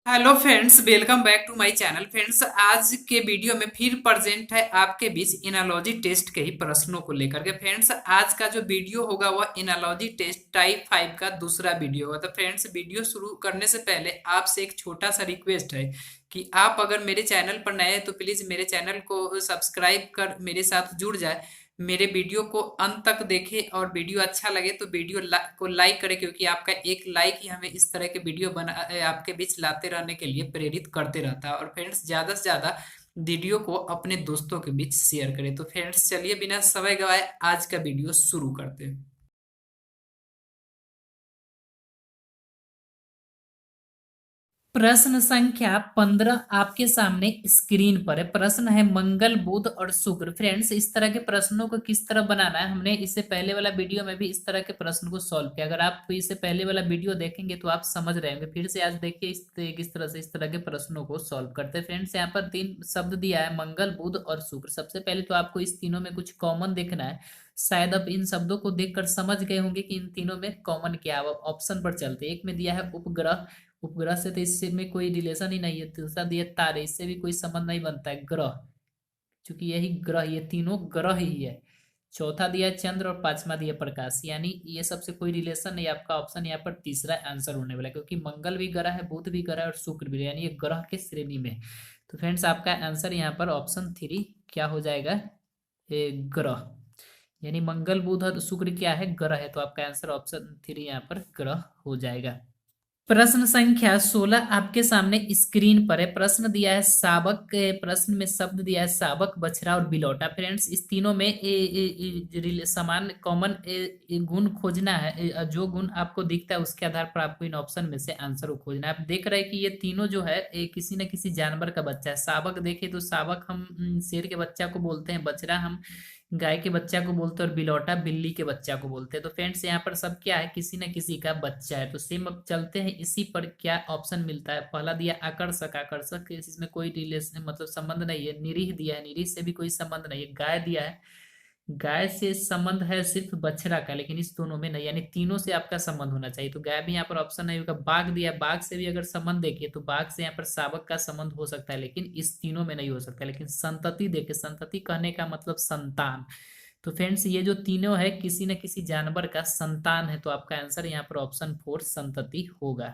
Hello friends, welcome back to my channel. Friends, आज के video में फिर प्रेजेंट है आपके बीच एनालॉजी टेस्ट के ही प्रश्नों को लेकर के। फ्रेंड्स, आज का जो वीडियो होगा वह एनालॉजी टेस्ट टाइप 5 का दूसरा वीडियो होगा। तो फ्रेंड्स, वीडियो शुरू करने से पहले आपसे एक छोटा सा रिक्वेस्ट है कि आप अगर मेरे चैनल पर नए हैं तो प्लीज़ मेरे चैनल को सब्सक्राइब कर मेरे साथ जुड़ जाए। मेरे वीडियो को अंत तक देखें और वीडियो अच्छा लगे तो को लाइक करें, क्योंकि आपका एक लाइक ही हमें इस तरह के वीडियो बना आपके बीच लाते रहने के लिए प्रेरित करते रहता है। और फ्रेंड्स, ज़्यादा से ज़्यादा वीडियो को अपने दोस्तों के बीच शेयर करें। तो फ्रेंड्स, चलिए बिना समय गवाए आज का वीडियो शुरू करते हैं। प्रश्न संख्या 15 आपके सामने स्क्रीन पर है। प्रश्न है मंगल बुध और शुक्र। फ्रेंड्स, इस तरह के प्रश्नों को किस तरह बनाना है, हमने इससे पहले वाला वीडियो में भी इस तरह के प्रश्न को सॉल्व किया। अगर आप इससे पहले वाला वीडियो देखेंगे तो आप समझ रहे होंगे। फिर से आज देखिए किस तरह से इस तरह के प्रश्नों को सॉल्व करते हैं। फ्रेंड्स, यहाँ पर तीन शब्द दिया है, मंगल बुध और शुक्र। सबसे पहले तो आपको इस तीनों में कुछ कॉमन देखना है। शायद आप इन शब्दों को देखकर समझ गए होंगे कि इन तीनों में कॉमन क्या है। अब ऑप्शन पर चलते हैं। एक में दिया है उपग्रह। उपग्रह से तो इससे में कोई रिलेशन ही नहीं है। दूसरा दिया तारे, इससे भी कोई संबंध नहीं बनता है। ग्रह, क्योंकि यही ग्रह, ये तीनों ग्रह ही है। चौथा दिया है चंद्र और पांचवा दिया प्रकाश, यानी ये सबसे कोई रिलेशन नहीं। आपका ऑप्शन यहाँ पर तीसरा आंसर होने वाला है, क्योंकि मंगल भी ग्रह है, बुध भी ग्रह है और शुक्र भी, यानी ये ग्रह के श्रेणी में है। तो फ्रेंड्स, आपका आंसर यहाँ पर ऑप्शन 3 क्या हो जाएगा, ग्रह। यानी मंगल बुध और शुक्र क्या है, ग्रह है। तो आपका आंसर ऑप्शन 3 यहाँ पर ग्रह हो जाएगा। प्रश्न संख्या 16 आपके सामने स्क्रीन पर है। प्रश्न दिया है शावक के, प्रश्न में शब्द दिया है शावक, बछड़ा और बिलौटा। फ्रेंड्स, इस तीनों में समान कॉमन गुण खोजना है। जो गुण आपको दिखता है उसके आधार पर आपको इन ऑप्शन में से आंसर को खोजना है। आप देख रहे हैं कि ये तीनों जो है किसी न किसी जानवर का बच्चा है। शावक देखे तो शावक हम शेर के बच्चा को बोलते हैं, बछड़ा हम गाय के बच्चा को बोलते हैं और बिलौटा बिल्ली के बच्चा को बोलते हैं। तो फ्रेंड्स, यहाँ पर सब क्या है, किसी न किसी का बच्चा है। तो सेम अब चलते हैं इसी पर, क्या ऑप्शन मिलता है। पहला दिया आकर्षक। आकर्षक इसमें कोई रिलेशन मतलब संबंध नहीं है। निरीह दिया है, निरीह से भी कोई संबंध नहीं है। गाय दिया है, गाय से संबंध है सिर्फ बछड़ा का, लेकिन इस दोनों में नहीं, यानी तीनों से आपका संबंध होना चाहिए। तो गाय भी यहाँ पर ऑप्शन नहीं होगा। बाघ दिया, बाघ से भी अगर संबंध देखिए तो बाघ से यहाँ पर शावक का संबंध हो सकता है, लेकिन इस तीनों में नहीं हो सकता। लेकिन संतति देखे, संतति कहने का मतलब संतान। तो फ्रेंड्स, ये जो तीनों है किसी न किसी जानवर का संतान है। तो आपका आंसर यहाँ पर ऑप्शन 4 संतति होगा।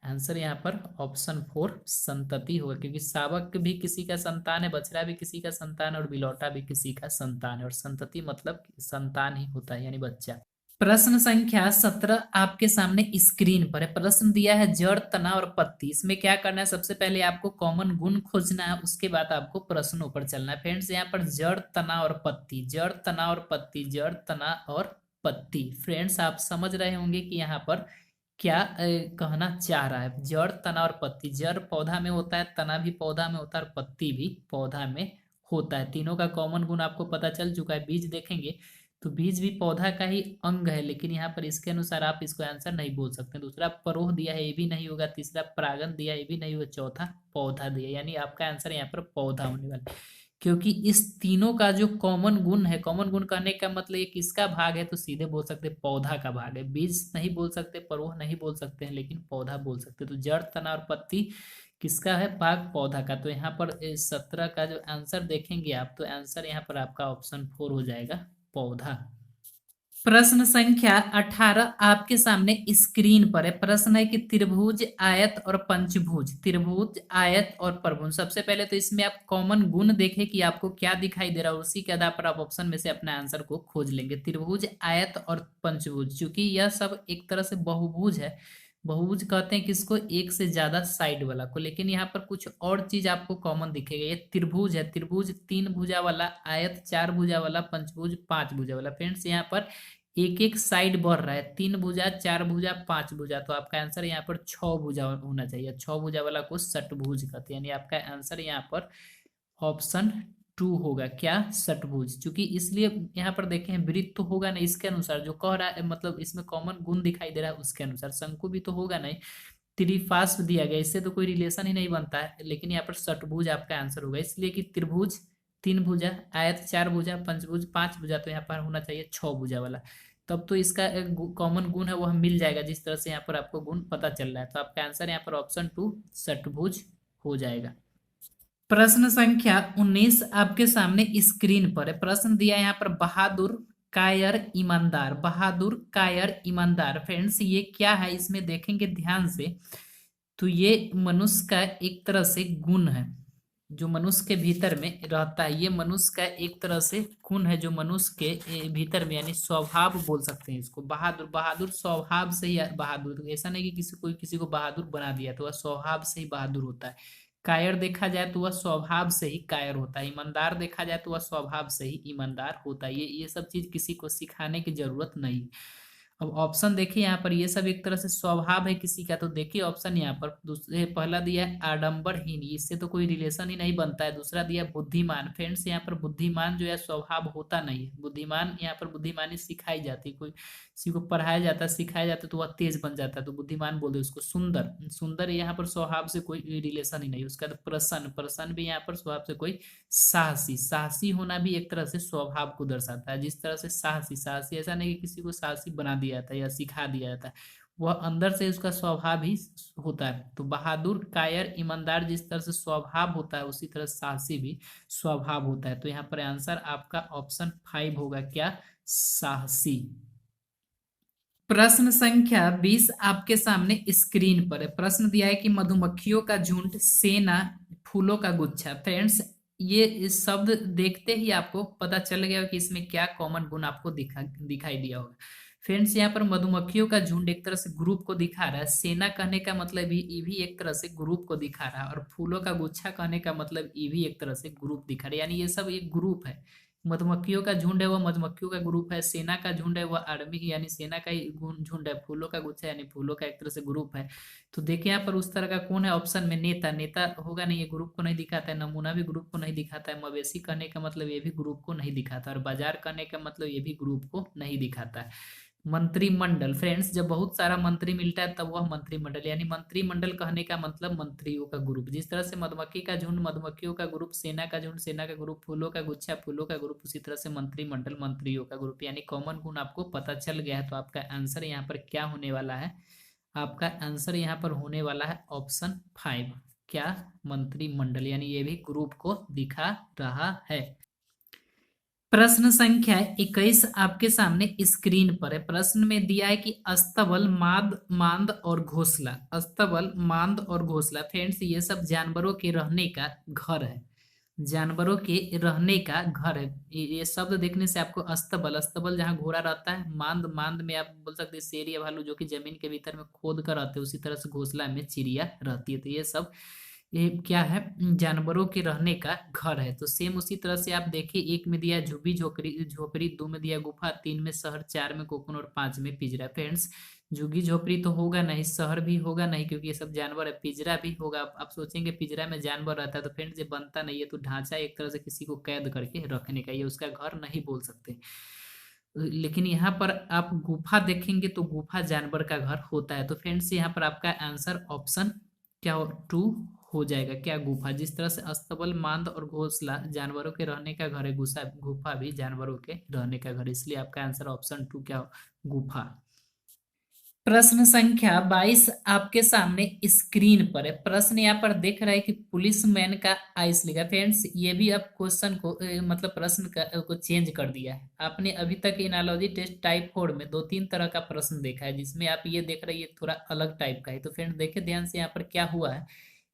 आंसर यहाँ पर ऑप्शन 4 संतति होगा, क्योंकि शावक भी किसी का संतान है, बछड़ा भी किसी का संतान है और बिलौटा भी किसी का संतान है। और संतति मतलब संतान ही होता है, यानी बच्चा। प्रश्न संख्या 17 आपके सामने स्क्रीन पर है। प्रश्न दिया है जड़, तना और पत्ती। इसमें क्या करना है, सबसे पहले आपको कॉमन गुण खोजना है, उसके बाद आपको प्रश्नों पर चलना है। फ्रेंड्स, यहाँ पर जड़, तना और पत्ती, जड़, तना और पत्ती, जड़, तना और पत्ती। फ्रेंड्स, आप समझ रहे होंगे कि यहाँ पर क्या कहना चाह रहा है। जड़, तना और पत्ती। जड़ पौधा में होता है, तना भी पौधा में होता है और पत्ती भी पौधा में होता है। तीनों का कॉमन गुण आपको पता चल चुका है। बीज देखेंगे तो बीज भी पौधा का ही अंग है, लेकिन यहाँ पर इसके अनुसार आप इसको आंसर नहीं बोल सकते। दूसरा परोह दिया है, ये भी नहीं होगा। तीसरा परागन दिया, ये भी नहीं होगा। चौथा पौधा दिया, यानी आपका आंसर यहाँ पर पौधा होने वाला है। क्योंकि इस तीनों का जो कॉमन गुण है, कॉमन गुण कहने का मतलब ये किसका भाग है, तो सीधे बोल सकते हैं पौधा का भाग है। बीज नहीं बोल सकते, परोह नहीं बोल सकते हैं, लेकिन पौधा बोल सकते हैं। तो जड़, तना और पत्ती किसका है, भाग पौधा का। तो यहाँ पर 17 का जो आंसर देखेंगे आप, तो आंसर यहाँ पर आपका ऑप्शन 4 हो जाएगा, पौधा। प्रश्न संख्या 18 आपके सामने स्क्रीन पर है। प्रश्न है कि त्रिभुज, आयत और पंचभुज। त्रिभुज, आयत और परभुज। सबसे पहले तो इसमें आप कॉमन गुण देखें कि आपको क्या दिखाई दे रहा है, उसी के आधार पर आप ऑप्शन में से अपने आंसर को खोज लेंगे। त्रिभुज, आयत और पंचभुज, क्योंकि यह सब एक तरह से बहुभुज है। बहुभुज कहते हैं किसको, एक से ज्यादा साइड वाला को। लेकिन यहाँ पर कुछ और चीज आपको कॉमन दिखेगा। ये त्रिभुज है, त्रिभुज 3 भुजा वाला, आयत 4 भुजा वाला, पंचभुज 5 भुजा वाला। फ्रेंड्स, यहाँ पर एक एक साइड बढ़ रहा है, 3 भुजा, 4 भुजा, 5 भुजा। तो आपका आंसर यहाँ पर 6 भुजा होना चाहिए। 6 भुजा वाला को षटभुज कहते हैं, यानी आपका आंसर यहाँ पर ऑप्शन 2 होगा। क्या, षटभुज। क्योंकि इसलिए यहाँ पर देखें वृत्त तो होगा नहीं, इसके अनुसार जो कह रहा है, मतलब इसमें कॉमन गुण दिखाई दे रहा है उसके अनुसार। शंकु भी तो होगा नहीं। त्रिफास्व दिया गया, इससे तो कोई रिलेशन ही नहीं बनता है, लेकिन यहाँ पर षटभुज आपका आंसर होगा। इसलिए कि त्रिभुज 3 भुजा, आयत 4 भुजा, पंचभुज 5 भुजा, तो यहाँ पर होना चाहिए 6 भुजा वाला। तब तो इसका एक कॉमन गुण है वो हम मिल जाएगा, जिस तरह से यहाँ पर आपको गुण पता चल रहा है। तो आपका आंसर यहाँ पर ऑप्शन 2 षट्भुज हो जाएगा। प्रश्न संख्या 19 आपके सामने स्क्रीन पर है। प्रश्न दिया है यहाँ पर बहादुर, कायर, ईमानदार। बहादुर, कायर, ईमानदार। फ्रेंड्स ये क्या है, इसमें देखेंगे ध्यान से तो ये मनुष्य का एक तरह से गुण है जो मनुष्य के भीतर में रहता है। ये मनुष्य का एक तरह से गुण है जो मनुष्य के भीतर में, यानी स्वभाव बोल सकते हैं इसको। बहादुर, बहादुर स्वभाव से ही बहादुर, तो ऐसा नहीं कि किसी को बहादुर बना दिया, तो वह स्वभाव से ही बहादुर होता है। कायर देखा जाए तो वह स्वभाव से ही कायर होता है। ईमानदार देखा जाए तो वह स्वभाव से ही ईमानदार होता है। ये सब चीज किसी को सिखाने की जरूरत नहीं। अब ऑप्शन देखिए यहाँ पर, ये सब एक तरह से स्वभाव है किसी का। तो देखिए ऑप्शन यहाँ पर दूसरे, पहला दिया है आडंबरहीन, इससे तो कोई रिलेशन ही नहीं बनता है। दूसरा दिया बुद्धिमान। फ्रेंड्स यहाँ पर बुद्धिमान जो है स्वभाव होता नहीं है। बुद्धिमान यहाँ पर बुद्धिमानी सिखाई जाती है, कोई किसी को पढ़ाया जाता है, सिखाया जाता है तो वह तेज बन जाता है, तो बुद्धिमान बोल दो उसको। सुंदर, सुंदर यहाँ पर स्वभाव से कोई रिलेशन ही नहीं। उसका तो प्रसन्न, प्रसन्न भी यहाँ पर स्वभाव से कोई। साहसी, साहसी होना भी एक तरह से स्वभाव को दर्शाता है। जिस तरह से साहसी, साहसी ऐसा नहीं कि किसी को साहसी बना दिया जाता है या सिखा दिया जाता है, वह अंदर से उसका स्वभाव ही होता है। तो बहादुर, कायर, ईमानदार जिस तरह से स्वभाव होता है उसी तरह साहसी भी स्वभाव होता है। तो यहाँ पर आंसर आपका ऑप्शन 5 होगा, क्या, साहसी। प्रश्न संख्या 20 आपके सामने स्क्रीन पर है। प्रश्न दिया है कि मधुमक्खियों का झुंड, सेना, फूलों का गुच्छा। फ्रेंड्स ये इस शब्द देखते ही आपको पता चल गया कि इसमें क्या कॉमन गुण आपको दिखाई दिया होगा। फ्रेंड्स यहाँ पर मधुमक्खियों का झुंड एक तरह से ग्रुप को दिखा रहा है। सेना कहने का मतलब भी ये भी एक तरह से ग्रुप को दिखा रहा है, और फूलों का गुच्छा कहने का मतलब ये भी एक तरह से ग्रुप दिखा रहा है, यानी ये सब एक ग्रुप है। मधुमक्खियों का झुंड है वह मधुमक्खियों का ग्रुप है। सेना का झुंड है वह आर्मी यानी सेना का ही झुंड है। फूलों का गुच्छा यानी फूलों का एक तरह से ग्रुप है। तो देखिए यहाँ पर उस तरह का कौन है ऑप्शन में, नेता। नेता होगा नहीं, ये ग्रुप को नहीं दिखाता है। नमूना भी ग्रुप को नहीं दिखाता है। मवेशी कहने का मतलब ये भी ग्रुप को नहीं दिखाता, और बाजार कहने का मतलब ये भी ग्रुप को नहीं दिखाता है। मंत्रिमंडल, फ्रेंड्स जब बहुत सारा मंत्री मिलता है तब वह मंत्रिमंडल, यानी मंत्रिमंडल कहने का मतलब मंत्रियों का ग्रुप। जिस तरह से मधुमक्खी का झुंड मधुमक्खियों का ग्रुप, सेना का झुंड सेना का ग्रुप, फूलों का गुच्छा फूलों का ग्रुप, उसी तरह से मंत्रिमंडल मंत्रियों का ग्रुप। यानी कॉमन गुण आपको पता चल गया है। तो आपका आंसर यहाँ पर क्या होने वाला है, आपका आंसर यहाँ पर होने वाला है ऑप्शन 5, क्या, मंत्रिमंडल, यानी ये भी ग्रुप को दिखा रहा है। प्रश्न संख्या 21 आपके सामने स्क्रीन पर है। प्रश्न में दिया है कि अस्तबल, माद, मांद और घोंसला। अस्तबल, मांद और घोंसला। फ्रेंड्स ये सब जानवरों के रहने का घर है। जानवरों के रहने का घर है। ये शब्द देखने से आपको अस्तबल, अस्तबल जहाँ घोड़ा रहता है, मांद, मांद में आप बोल सकते हैं शेर या भालू जो कि जमीन के भीतर में खोद कर रहते हैं, उसी तरह से घोंसला में चिड़िया रहती है। तो ये सब ये क्या है, जानवरों के रहने का घर है। तो सेम उसी तरह से आप देखिए, एक में दिया झुग्गी झोपड़ी, झोपड़ी, दो में दिया गुफा, तीन में शहर, चार में कोकन और पांच में पिंजरा। फ्रेंड्स झुग्गी झोपड़ी तो होगा नहीं, शहर भी होगा नहीं क्योंकि ये सब जानवर है। पिंजरा भी होगा, आप सोचेंगे पिंजरा में जानवर रहता है, तो फ्रेंड्स ये बनता नहीं है। तो ढांचा एक तरह से किसी को कैद करके रखने का, ये उसका घर नहीं बोल सकते। लेकिन यहाँ पर आप गुफा देखेंगे तो गुफा जानवर का घर होता है। तो फ्रेंड्स यहाँ पर आपका आंसर ऑप्शन क्या, 2 हो जाएगा, क्या, गुफा। जिस तरह से अस्तबल, मांद और घोंसला जानवरों के रहने का घर है, गुस्सा गुफा भी जानवरों के रहने का घर, इसलिए आपका आंसर ऑप्शन 2 क्या, गुफा। प्रश्न संख्या 22 आपके सामने स्क्रीन पर है। प्रश्न यहाँ पर देख रहा है कि पुलिसमैन का आइस लिखा। फ्रेंड्स ये भी आप क्वेश्चन को मतलब प्रश्न को चेंज कर दिया है आपने। अभी तक एनालॉजी टेस्ट टाइप 4 में 2-3 तरह का प्रश्न देखा है, जिसमें आप ये देख रहे हैं ये थोड़ा अलग टाइप का है। तो फ्रेंड्स देखिए ध्यान से यहाँ पर क्या हुआ है,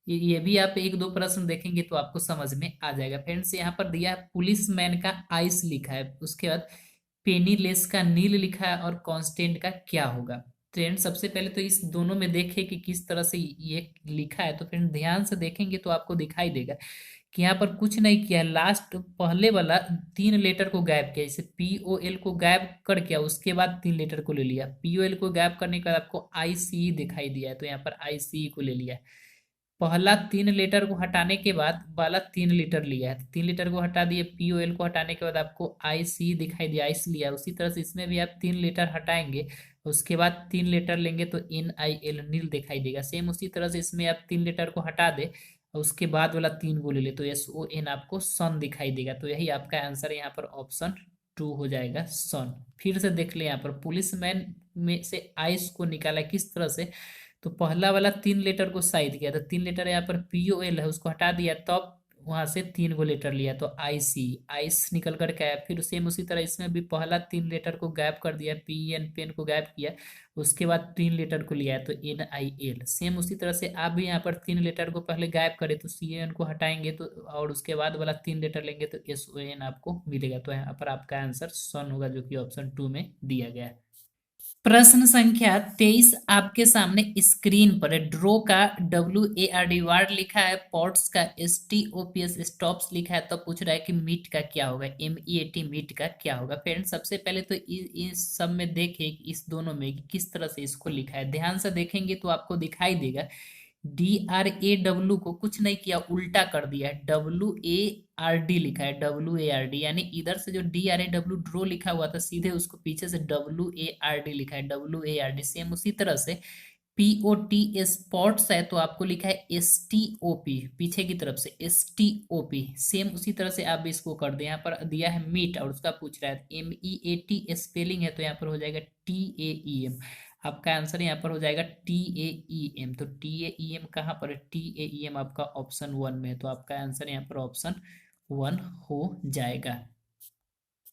ये भी आप एक दो प्रश्न देखेंगे तो आपको समझ में आ जाएगा। फ्रेंड्स यहाँ पर दिया है पुलिसमैन का आइस लिखा है, उसके बाद पेनीलेस का नील लिखा है, और कांस्टेंट का क्या होगा। फ्रेंड सबसे पहले तो इस दोनों में देखें कि किस तरह से ये लिखा है। तो फ्रेंड ध्यान से देखेंगे तो आपको दिखाई देगा कि यहाँ पर कुछ नहीं किया, लास्ट पहले वाला 3 लेटर को गायब किया, जैसे POL को गायब कर किया, उसके बाद 3 लेटर को ले लिया। POL को गायब करने के बाद आपको ICE दिखाई दिया है, तो यहाँ पर ICE को ले लिया है। पहला 3 लीटर को हटाने के बाद वाला 3 लीटर लिया है, 3 लीटर को हटा दिए। POL को हटाने के बाद आपको IC दिखाई दिया, आइस लिया। उसी तरह से इसमें भी आप 3 लीटर हटाएंगे, उसके बाद 3 लीटर लेंगे तो NIL नील दिखाई देगा। सेम उसी तरह से इसमें आप 3 लीटर को हटा दे और उसके बाद वाला 3 को ले ले तो SON आपको सन दिखाई देगा। तो यही आपका आंसर है यहाँ पर ऑप्शन टू हो जाएगा सन। फिर से देख ले यहाँ पर पुलिसमैन में से आइस को निकाला किस तरह से, तो पहला वाला 3 लेटर को साइड किया, तो 3 लेटर यहाँ पर POL है उसको हटा दिया, तब वहां से 3 गो लेटर लिया तो IC, आइस निकल कर के आया। फिर सेम उसी तरह इसमें भी पहला 3 लेटर को गायब कर दिया, PN पेन को गायब किया, उसके बाद 3 लेटर को लिया है तो NIL। सेम उसी तरह से आप भी यहाँ पर 3 लेटर को पहले गायब करें तो CN को हटाएंगे तो, और उसके बाद वाला 3 लेटर लेंगे तो SON आपको मिलेगा। तो यहाँ पर आपका आंसर सन होगा, जो कि ऑप्शन 2 में दिया गया है। प्रश्न संख्या 23 आपके सामने स्क्रीन पर है। ड्रो का WARD वार्ड लिखा है, पॉट्स का STOPS स्टॉप्स लिखा है, तो पूछ रहा है कि मीट का क्या होगा, MEAT मीट का क्या होगा। फ्रेंड्स सबसे पहले तो इस सब में देखें इस दोनों में कि किस तरह से इसको लिखा है, ध्यान से देखेंगे तो आपको दिखाई देगा DRAW को कुछ नहीं किया, उल्टा कर दिया है, WARD लिखा है, WARD, यानी इधर से जो DRAW ड्रो लिखा हुआ था सीधे उसको पीछे से WARD लिखा है, WARD। सेम उसी तरह से POT स्पॉट्स है तो आपको लिखा है STOP, पीछे की तरफ से STOP। सेम उसी तरह से आप इसको कर दे, यहाँ पर दिया है मीट और उसका पूछ रहा है MEAT स्पेलिंग है तो यहाँ पर हो जाएगा TAEM। आपका आंसर यहाँ पर हो जाएगा TAEM। तो TAEM कहाँ पर है, TAEM आपका ऑप्शन 1 में है, तो आपका आंसर यहाँ पर ऑप्शन 1 हो जाएगा।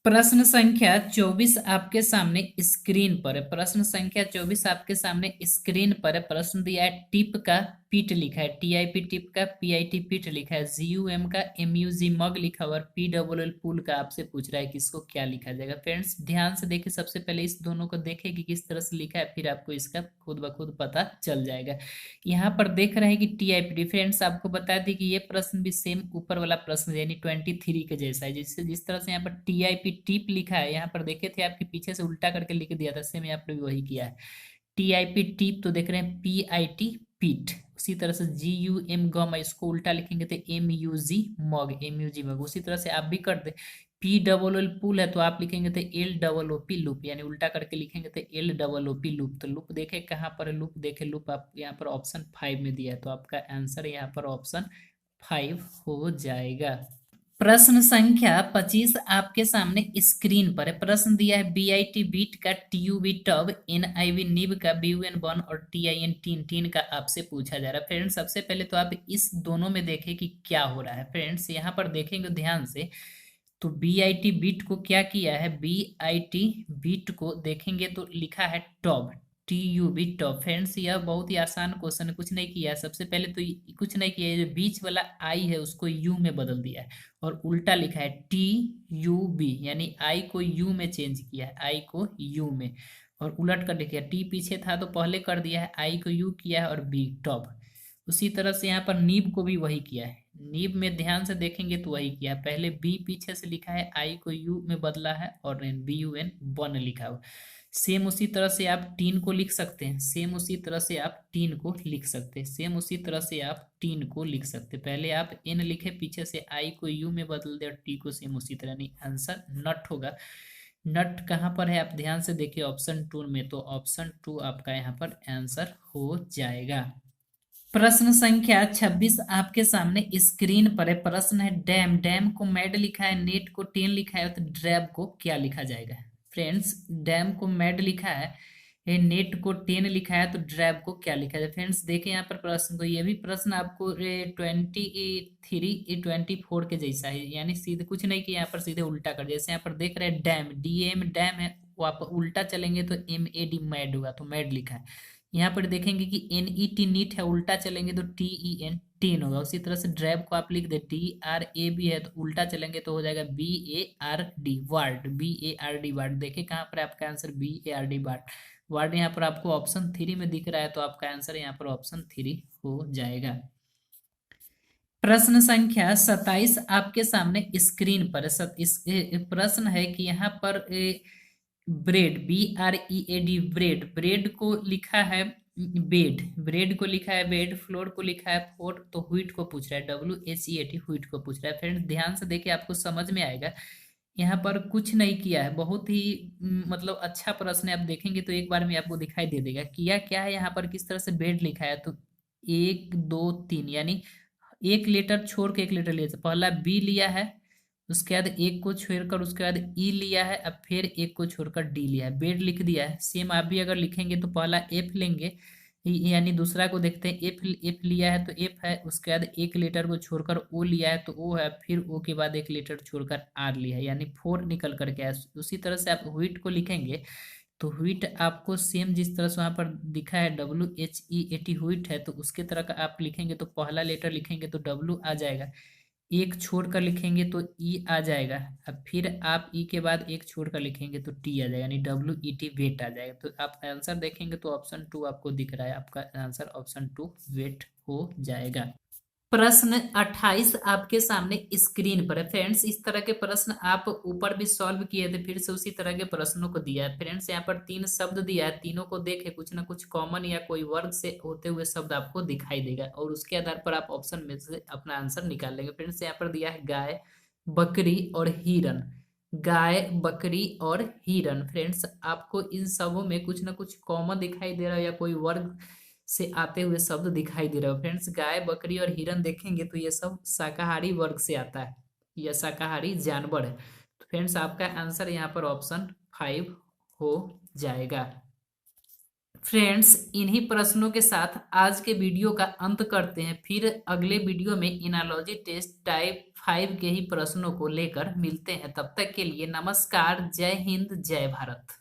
प्रश्न संख्या 24 आपके सामने स्क्रीन पर है। प्रश्न संख्या 24 आपके सामने स्क्रीन पर है। प्रश्न दिया है टिप का पीट लिखा है, TIP टिप का, PIT पीट लिखा है, GUM का MUG मग लिखा हुआ, और PLL पुल का आपसे पूछ रहा है कि इसको क्या लिखा जाएगा। फ्रेंड्स ध्यान से देखिए, सबसे पहले इस दोनों को देखें कि किस तरह से लिखा है, फिर आपको इसका खुद ब खुद पता चल जाएगा। यहाँ पर देख रहे हैं कि TIP। फ्रेंड्स आपको बता दी कि ये प्रश्न भी सेम ऊपर वाला प्रश्न यानी 23 के जैसा है, जिस तरह से यहाँ पर TIP टिप लिखा है, यहाँ पर देखे थे आपके पीछे से उल्टा करके लिख दिया था, सेम यहाँ पर भी वही किया है। TIP टिप तो देख रहे हैं PIT पीट, उसी तरह से GUM गम, इसको उल्टा लिखेंगे तो MUG मग, MUG मग। उसी तरह से आप भी कर दे, PLL पुल है तो आप लिखेंगे तो LOOP लूप, यानी उल्टा करके लिखेंगे तो LOOP लूप। तो लूप देखे कहाँ पर है, लूप देखे, लूप आप यहाँ पर ऑप्शन 5 में दिया है, तो आपका आंसर यहाँ पर ऑप्शन 5 हो जाएगा। प्रश्न संख्या 25 आपके सामने स्क्रीन पर है। प्रश्न दिया है BIT बीट का, TUV टब, NIV निब का, BUN बन और TIN टीन टीन का आपसे पूछा जा रहा है। फ्रेंड्स सबसे पहले तो आप इस दोनों में देखें कि क्या हो रहा है। फ्रेंड्स यहाँ पर देखेंगे ध्यान से तो BIT बीट को क्या किया है, BIT बीट को देखेंगे तो लिखा है टॉप, TUV टॉप। फ्रेंड्स यह बहुत ही आसान क्वेश्चन है, कुछ नहीं किया है। सबसे पहले तो कुछ नहीं किया है, जो बीच वाला I है उसको U में बदल दिया है और उल्टा लिखा है TUB, यानी I को U में चेंज किया है, I को U में, और उलट कर लिखा है। T पीछे था तो पहले कर दिया है, I को U किया है और B टॉप। उसी तरह से यहाँ पर नीब को भी वही किया है, नीब में ध्यान से देखेंगे तो वही किया है, पहले बी पीछे से लिखा है, आई को यू में बदला है और BUN बन लिखा हुआ। सेम उसी तरह से आप टीन को लिख सकते हैं, सेम उसी तरह से आप टीन को लिख सकते हैं, सेम उसी तरह से आप टीन को लिख सकते हैं। पहले आप एन लिखे, पीछे से आई को यू में बदल दे और टी को सेम उसी तरह, नहीं आंसर नट होगा। नट कहाँ पर है आप ध्यान से देखिए ऑप्शन 2 में, तो ऑप्शन 2 आपका यहाँ पर आंसर हो जाएगा। प्रश्न संख्या 26 आपके सामने स्क्रीन पर है। प्रश्न है डैम, डैम को मैड लिखा है, नेट को टेन लिखा है, तो ड्रैब को क्या लिखा जाएगा। फ्रेंड्स डैम को मैड लिखा है, ये नेट को 10 लिखा है, तो ड्रैब को क्या लिखा जाए। फ्रेंड्स देखें यहाँ पर प्रश्न को, ये भी प्रश्न आपको 24 के जैसा है, यानी सीधे कुछ नहीं किया, यहाँ पर सीधे उल्टा कर, जैसे यहाँ पर देख रहे हैं डैम, DAM डैम है, वो आप उल्टा चलेंगे तो MAD मैड होगा, तो मैड लिखा है। यहाँ पर देखेंगे कि NET नीट है, उल्टा चलेंगे तो TEN टीन होगा। उसी तरह से ड्रैब को आप लिख दे, DRAB है तो उल्टा चलेंगे तो हो जाएगा BARD वार्ड, BARD वार्ड। देखिए कहाँ पर आपका आंसर BARD वार्ड, वार्ड यहाँ पर आपको ऑप्शन 3 में दिख रहा है, तो आपका आंसर यहाँ पर ऑप्शन 3 हो जाएगा। प्रश्न संख्या 27 आपके सामने स्क्रीन पर प्रश्न है कि यहाँ पर ब्रेड, BREAD ब्रेड, ब्रेड को लिखा है बेड, ब्रेड को लिखा है बेड, फ्लोर को लिखा है फोर्ट, तो व्हीट को पूछ रहा है, WHEAT व्हीट को पूछ रहा है। फ्रेंड्स ध्यान से देखिए आपको समझ में आएगा, यहाँ पर कुछ नहीं किया है, बहुत ही मतलब अच्छा प्रश्न है। आप देखेंगे तो एक बार में आपको दिखाई दे देगा किया क्या है। यहाँ पर किस तरह से बेड लिखा है, तो 1 2 3, यानी एक लेटर छोड़ के एक लेटर लिया, पहला बी लिया है, उसके बाद एक को छोड़कर उसके बाद ई लिया है, अब फिर एक को छोड़कर डी लिया है, बेड लिख दिया है। सेम आप भी अगर लिखेंगे तो पहला एफ लेंगे, यानी दूसरा को देखते हैं। एफ एफ लिया है तो एफ है, उसके बाद एक लेटर को छोड़कर ओ लिया है तो ओ है, फिर ओ के बाद एक लेटर छोड़कर आर लिया है, यानी फोर निकल करके आया। उसी तरह से आप व्हीट को लिखेंगे तो व्हीट आपको सेम जिस तरह से वहां पर दिखा है WHEAT व्हीट है, तो उसके तरह का आप लिखेंगे तो पहला लेटर लिखेंगे तो डब्लू आ जाएगा, एक छोड़ कर लिखेंगे तो ई आ जाएगा, अब फिर आप ई के बाद एक छोड़ कर लिखेंगे तो टी आ जाएगा, यानी WET वेट आ जाएगा। तो आप आंसर देखेंगे तो ऑप्शन टू आपको दिख रहा है, आपका आंसर ऑप्शन टू वेट हो जाएगा। प्रश्न 28 आपके सामने स्क्रीन पर है फ्रेंड्स। इस तरह के प्रश्न आप ऊपर भी सॉल्व किए थे, फिर से उसी तरह के प्रश्नों को दिया है फ्रेंड्स। यहाँ पर तीन शब्द दिया है, तीनों को देखे कुछ ना कुछ कॉमन या कोई वर्ग से होते हुए शब्द आपको दिखाई देगा, और उसके आधार पर आप ऑप्शन में से अपना आंसर निकाल लेंगे। फ्रेंड्स यहाँ पर दिया है गाय, बकरी और हिरन। गाय, बकरी और हिरन, फ्रेंड्स आपको इन सबों में कुछ ना कुछ कॉमन दिखाई दे रहा है या कोई वर्ग से आते हुए शब्द दिखाई दे रहा है। फ्रेंड्स गाय, बकरी और हिरन देखेंगे तो ये सब शाकाहारी वर्ग से आता है, यह शाकाहारी जानवर है। तो फ्रेंड्स आपका आंसर यहाँ पर ऑप्शन 5 हो जाएगा। फ्रेंड्स इन्हीं प्रश्नों के साथ आज के वीडियो का अंत करते हैं, फिर अगले वीडियो में एनालॉजी टेस्ट टाइप 5 के ही प्रश्नों को लेकर मिलते हैं। तब तक के लिए नमस्कार, जय हिंद, जय भारत।